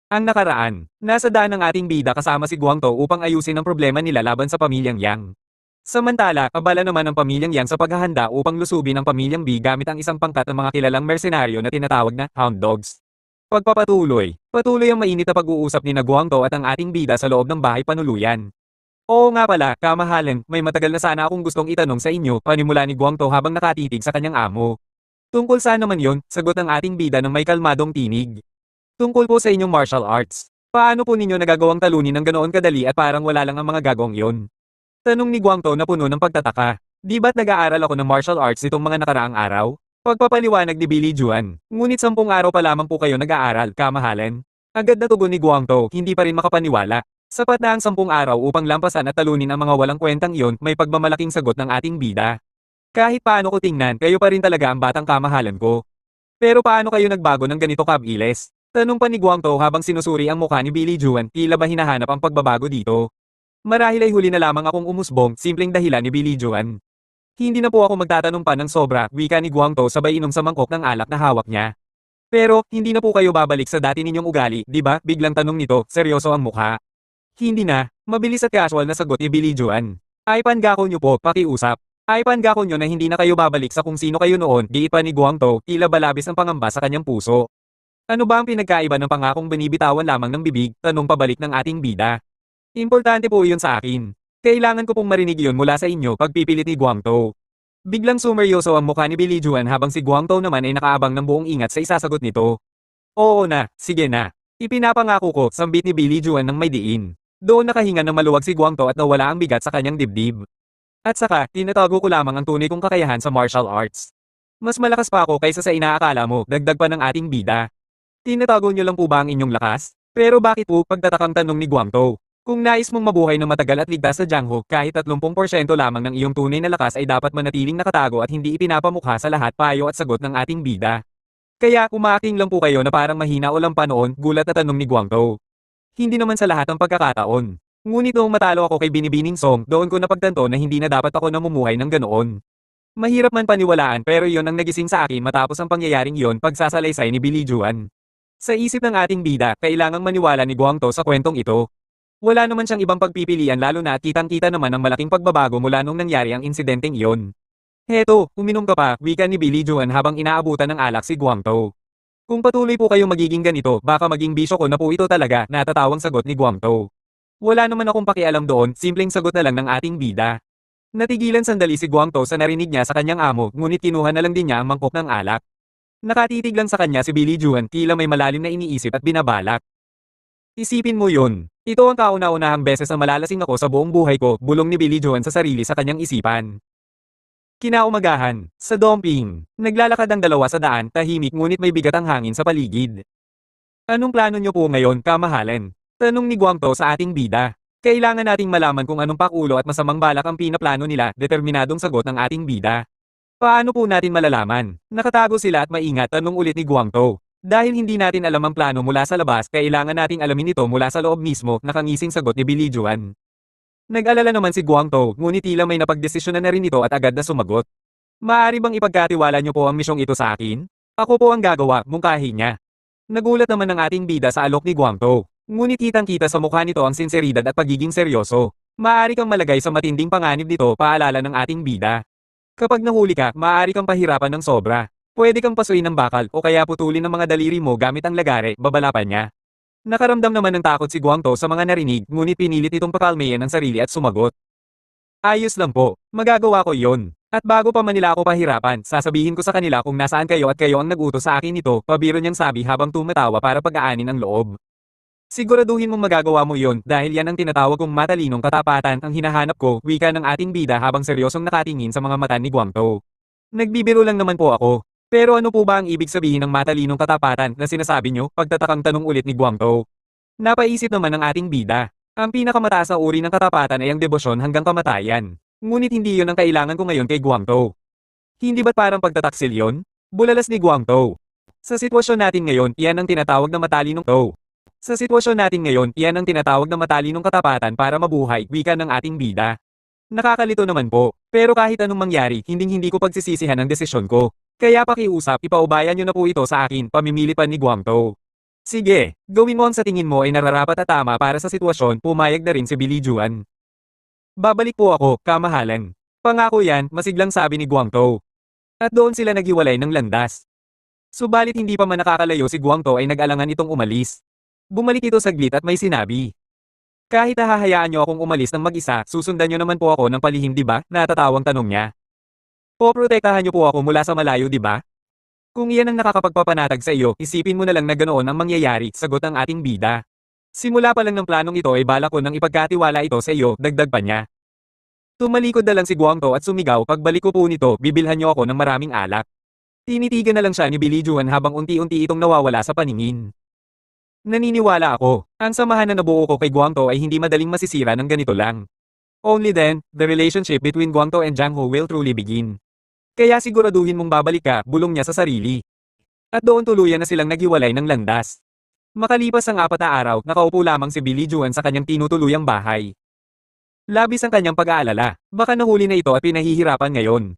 Ang nakaraan, nasa daan ng ating bida kasama si Guangto upang ayusin ang problema nila laban sa pamilyang Yang. Samantala, abala naman ang pamilyang Yang sa paghahanda upang lusubin ang pamilyang B gamit ang isang pangkat ng mga kilalang mersenaryo na tinatawag na Hound Dogs. Patuloy ang mainit na pag-uusap ni Guangto at ang ating bida sa loob ng bahay panuluyan. Oo nga pala, kamahalan, may matagal na sana akong gustong itanong sa inyo, panimula ni Guangto habang nakatitig sa kanyang amo. Tungkol saan naman yon, sagot ng ating bida ng may kalmadong tinig. Tungkol po sa inyong martial arts. Paano po ninyo nagagawang talunin ng ganoon kadali at parang wala lang ang mga gagawang yon? Tanong ni Guangto na puno ng pagtataka. Di ba't nag-aaral ako ng martial arts nitong mga nakaraang araw? Pagpapaliwanag ni Billy Juan. Ngunit 10 araw pa lamang po kayo nag-aaral, kamahalan. Agad na tugon ni Guangto, hindi pa rin makapaniwala. Sapat na ang 10 araw upang lampasan at talunin ang mga walang kwentang iyon, may pagmamalaking sagot ng ating bida. Kahit paano ko tingnan, kayo pa rin talaga ang batang kamahalan ko. Pero paano kayo nagbago ng ganito kabilis? Tanong pa ni Guangto habang sinusuri ang mukha ni Billy Juan, tila ba hinahanap ang pagbabago dito? Marahil ay huli na lamang akong umusbong, simpleng dahilan ni Billy Juan. Hindi na po ako magtatanong pa ng sobra, wika ni Guangto sabay inom sa mangkok ng alak na hawak niya. Pero, hindi na po kayo babalik sa dati ninyong ugali, di ba? Biglang tanong nito, seryoso ang mukha. Hindi na, mabilis at casual na sagot ni Billy Juan. Ay pangako nyo po, pakiusap. Ay pangako nyo na hindi na kayo babalik sa kung sino kayo noon, giit pa ni Guangto, tila balabis ang pangamba sa kanyang puso. Ano ba ang pinagkaiba ng pangakong binibitawan lamang ng bibig, tanong pabalik ng ating bida. Importante po iyon sa akin. Kailangan ko pong marinig iyon mula sa inyo, pagpipilit ni Guangto. Biglang sumeryoso ang mukha ni Billy Juan habang si Guangto naman ay nakaabang ng buong ingat sa isasagot nito. Oo na, sige na. Ipinapangako ko, sambit ni Billy Juan ng may diin. Doon nakahinga ng maluwag si Guangto at nawala ang bigat sa kanyang dibdib. At saka, tinatago ko lamang ang tunay kong kakayahan sa martial arts. Mas malakas pa ako kaysa sa inaakala mo, dagdag pa ng ating bida. Tinatago niyo lang po ba ang inyong lakas? Pero bakit po, pagtatakang tanong ni Guangto? Kung nais mong mabuhay ng matagal at ligtas sa Jianghu, kahit 30% lamang ng iyong tunay na lakas ay dapat manatiling nakatago at hindi ipinapamukha sa lahat, payo at sagot ng ating bida. Kaya umaaking lang po kayo na parang mahina o lampa noon, gulat na tanong ni Guangto. Hindi naman sa lahat ng pagkakataon. Ngunit noong matalo ako kay Binibining Song, doon ko napagtanto na hindi na dapat ako namumuhay ng ganoon. Mahirap man paniwalaan pero iyon ang nagising sa akin matapos ang pangyayaring iyon, pagsasalaysay ni Billy Juan. Sa isip ng ating bida, kailangang maniwala ni Guangto sa kwentong ito. Wala naman siyang ibang pagpipilian lalo na kitang-kita naman ang malaking pagbabago mula nung nangyari ang insidenteng iyon. Heto, uminom ka pa, wika ni Billy Juan habang inaabutan ng alak si Guangto. Kung patuloy po kayong magiging ganito, baka maging bisyo ko na po ito talaga, natatawang sagot ni Guangto. Wala naman akong pakialam doon, simpleng sagot na lang ng ating bida. Natigilan sandali si Guangto sa narinig niya sa kanyang amo, ngunit kinuha na lang din niya ang mangkok ng alak. Nakatitig lang sa kanya si Billy Juan, tila may malalim na iniisip at binabalak. Isipin mo yun. Ito ang kauna-unahang beses na malalasing ako sa buong buhay ko, bulong ni Billy Juan sa sarili sa kanyang isipan. Kinaumagahan, sa Dongping, naglalakad ang dalawa sa daan, tahimik ngunit may bigat ang hangin sa paligid. Anong plano niyo po ngayon, kamahalan? Tanong ni Guangto sa ating bida. Kailangan nating malaman kung anong pakulo at masamang balak ang pinaplano nila, determinadong sagot ng ating bida. Paano po natin malalaman? Nakatago sila at maingat, tanong ulit ni Guangto. Dahil hindi natin alam ang plano mula sa labas, kailangan nating alamin ito mula sa loob mismo, nakangising sagot ni Billy Juan. Nag-alala naman si Guangto, ngunit tila may napagdesisyonan na rin ito at agad na sumagot. Maaari bang ipagkatiwala niyo po ang misyong ito sa akin? Ako po ang gagawa, mungkahi niya. Nagulat naman ang ating bida sa alok ni Guangto. Ngunit kitang-kita sa mukha nito ang sinseridad at pagiging seryoso. Maaari kang malagay sa matinding panganib nito, paalala ng ating bida. Kapag nahuli ka, maaari kang pahirapan ng sobra. Pwede kang pasuin ng bakal o kaya putulin ng mga daliri mo gamit ang lagare, babala pa niya. Nakaramdam naman ng takot si Guangto sa mga narinig, ngunit pinilit itong pakalmayan ang sarili at sumagot. Ayos lang po, magagawa ko iyon. At bago pa man nila ako pahirapan, sasabihin ko sa kanila kung nasaan kayo at kayo ang nag-utos sa akin nito, pabiro niyang sabi habang tumatawa para pag-aanin ang loob. Siguraduhin mong magagawa mo iyon dahil yan ang tinatawag kong matalinong katapatan ang hinahanap ko, wika ng ating bida habang seryosong nakatingin sa mga mata ni Guangto. Nagbibiro lang naman po ako. Pero ano po ba ang ibig sabihin ng matalinong katapatan na sinasabi nyo? Pagtatakang tanong ulit ni Guangto. Napaisip naman ng ating bida. Ang pinakamataas na uri ng katapatan ay ang debosyon hanggang kamatayan. Ngunit hindi yon ang kailangan ko ngayon kay Guangto. Hindi ba't parang pagtataksil yon? Bulalas ni Guangto. Sa sitwasyon natin ngayon, iyan ang tinatawag na matalinong to. Sa sitwasyon natin ngayon, iyan ang tinatawag na matalinong katapatan para mabuhay, wika ng ating bida. Nakakalito naman po, pero kahit anong mangyari, hinding-hindi ko pagsisisihan ang desisyon ko. Kaya pakiusap, ipaubayan niyo na po ito sa akin, pamimili pa ni Guangto. Sige, gawin mo ang sa tingin mo ay nararapat at tama para sa sitwasyon, pumayag na rin si Billy Juan. Babalik po ako, kamahalan. Pangako yan, masiglang sabi ni Guangtou. At doon sila naghiwalay ng landas. Subalit hindi pa man nakakalayo si Guangtou ay nag-alangan itong umalis. Bumalik ito saglit at may sinabi. Kahit hahayaan niyo akong umalis ng mag-isa, susundan niyo naman po ako ng palihim, di ba? Natatawang tanong niya. Poprotektahan niyo po ako mula sa malayo, di ba? Kung iyan ang nakakapagpapanatag sa iyo, isipin mo na lang na ganoon ang mangyayari, sagot ang ating bida. Simula pa lang ng planong ito ay balak ko nang ipagkatiwala ito sa iyo, dagdag pa niya. Tumalikod na lang si Guangtou at sumigaw, pagbalik ko po nito, bibilhan niyo ako ng maraming alak. Tinitigan na lang siya ni Billy Juan habang unti-unti itong nawawala sa paningin. Naniniwala ako, ang samahan na nabuo ko kay Guangtou ay hindi madaling masisira ng ganito lang. Only then, the relationship between Guangtou and Jiang Ho will truly begin. Kaya siguraduhin mong babalik ka, bulong niya sa sarili. At doon tuluyan na silang naghiwalay ng landas. Makalipas ang 4 na araw, nakaupo lamang si Billy Juan sa kanyang tinutuluyang bahay. Labis ang kanyang pag-aalala, baka nahuli na ito at pinahihirapan ngayon.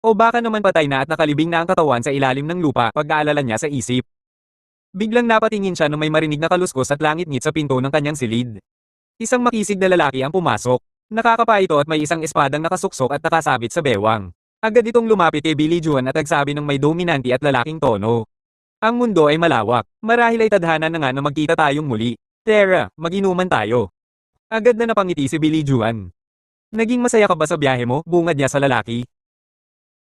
O baka naman patay na at nakalibing na ang katawan sa ilalim ng lupa, pag-aalala niya sa isip. Biglang napatingin siya nung may marinig na kaluskos at langit-ngit sa pinto ng kanyang silid. Isang makisig na lalaki ang pumasok. Nakakapa ito at may isang espadang nakasuksok at nakasabit sa bewang. Agad itong lumapit kay Billy Juan at nagsabi ng may dominante at lalaking tono. Ang mundo ay malawak. Marahil ay tadhana na nga na magkita tayong muli. Tara, mag-inuman tayo. Agad na napangiti si Billy Juan. Naging masaya ka ba sa biyahe mo? Bungad niya sa lalaki.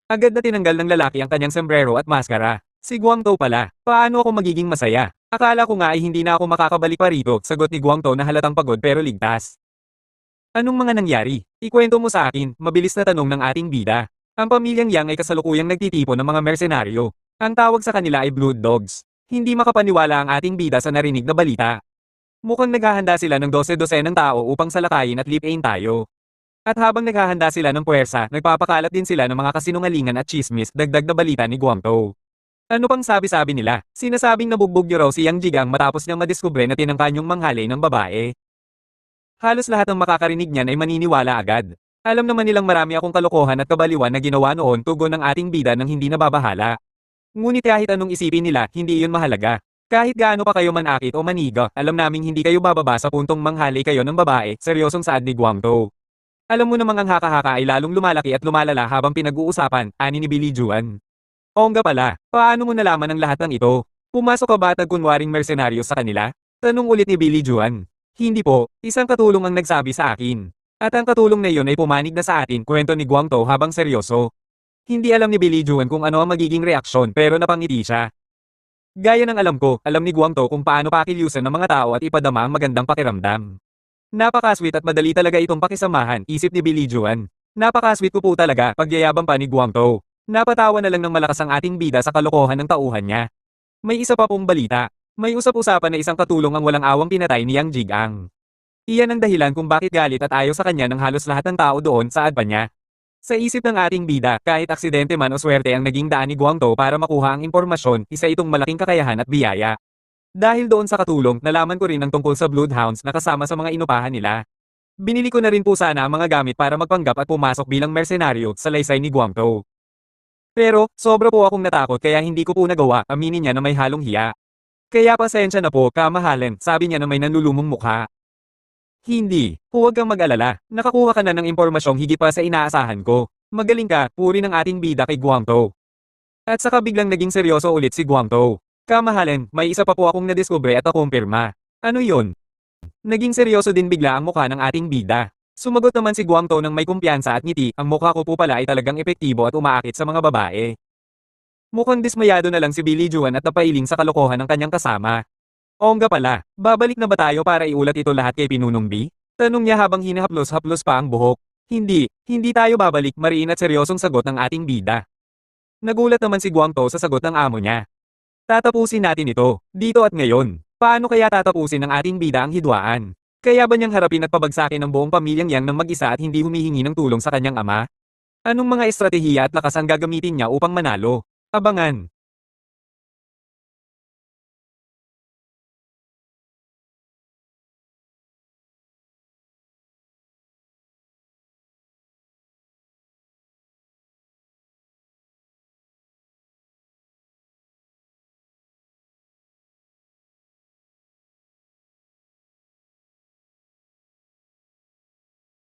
Agad na tinanggal ng lalaki ang kanyang sombrero at maskara. Si Guangtou pala. Paano ako magiging masaya? Akala ko nga ay hindi na ako makakabalik pa rito, sagot ni Guangtou na halatang pagod pero ligtas. Anong mga nangyari? Ikwento mo sa akin, mabilis na tanong ng ating bida. Ang pamilyang Yang ay kasalukuyang nagtitipon ng mga mersenaryo. Ang tawag sa kanila ay Blood Dogs. Hindi makapaniwala ang ating bida sa narinig na balita. Mukhang naghahanda sila ng 12-12 ng tao upang salakayin at lipain tayo. At habang naghahanda sila ng puwersa, nagpapakalat din sila ng mga kasinungalingan at chismis, dagdag na balita ni Guangtou. Ano pang sabi-sabi nila? Sinasabing nabugbog niyo raw si Yang Jigang matapos niyang madiskubre na tinangka niyong manghalay ng babae. Halos lahat ng makakarinig niyan ay maniniwala agad. Alam naman nilang marami akong kalokohan at kabaliwan na ginawa noon, tugon ng ating bida nang hindi nababahala. Ngunit kahit anong isipin nila, hindi iyon mahalaga. Kahit gaano pa kayo manakit o maniga, alam naming hindi kayo bababa sa puntong manghalay kayo ng babae, seryosong saad ni Guangtou. Alam mo namang ang haka-haka ay lalong lumalaki at lumalala habang pinag-uusapan, ani ni Billy Juan. Oo nga pala, paano mo nalaman ang lahat ng ito? Pumasok ka ba at kunwaring mersenaryo sa kanila? Tanong ulit ni Billy Juan. Hindi po, isang katulong ang nagsabi sa akin. At ang katulong na iyon ay pumanig na sa atin, kwento ni Guangtou habang seryoso. Hindi alam ni Billy Juan kung ano ang magiging reaksyon pero napangiti siya. Gaya ng alam ko, alam ni Guangtou kung paano pakilyusan ng mga tao at ipadama ang magandang pakiramdam. Napakasweet at madali talaga itong pakisamahan, isip ni Billy Juan. Napakasweet ko po talaga, pagyayabang pa ni Guangtou. Napatawa na lang ng malakas ang ating bida sa kalokohan ng tauhan niya. May isa pa pong balita. May usap-usapan na isang katulong ang walang awang pinatay ni Yang Jigang. Iyan ang dahilan kung bakit galit at ayaw sa kanya ng halos lahat ng tao doon sa adpa niya. Sa isip ng ating bida, kahit aksidente man o swerte ang naging daan ni Guangtou para makuha ang impormasyon, isa itong malaking kakayahan at biyaya. Dahil doon sa katulong, nalaman ko rin ang tungkol sa Bloodhounds na kasama sa mga inupahan nila. Binili ko na rin po sana ang mga gamit para magpanggap at pumasok bilang mersenaryo sa laysay ni Guangtou. Pero, sobra po akong natakot kaya hindi ko po nagawa, aminin niya na may halong hiya. Kaya pasensya na po, kamahalan, sabi niya na may nanlulumong mukha. Hindi, huwag kang mag-alala, nakakuha ka na ng impormasyong higit pa sa inaasahan ko. Magaling ka, puri ng ating bida kay Guangtou. At saka biglang naging seryoso ulit si Guangtou. Kamahalan, may isa pa po akong nadiskubre at nakumpirma. Ano yon? Naging seryoso din bigla ang mukha ng ating bida. Sumagot naman si Guangtou ng may kumpiyansa at ngiti, ang mukha ko po pala ay talagang epektibo at umaakit sa mga babae. Mukhang dismayado na lang si Billy Juan at napailing sa kalokohan ng kanyang kasama. Oo nga pala, babalik na ba tayo para iulat ito lahat kay Pinunong B? Tanong niya habang hinahaplos-haplos pa ang buhok. Hindi tayo babalik, mariin at seryosong sagot ng ating bida. Nagulat naman si Guangtou sa sagot ng amo niya. Tatapusin natin ito, dito at ngayon. Paano kaya tatapusin ng ating bida ang hidwaan? Kaya ba niyang harapin at pabagsakin ang buong pamilyang Yang ng mag-isa at hindi humihingi ng tulong sa kanyang ama? Anong mga estratehiya at lakas ang gagamitin niya upang manalo? Abangan!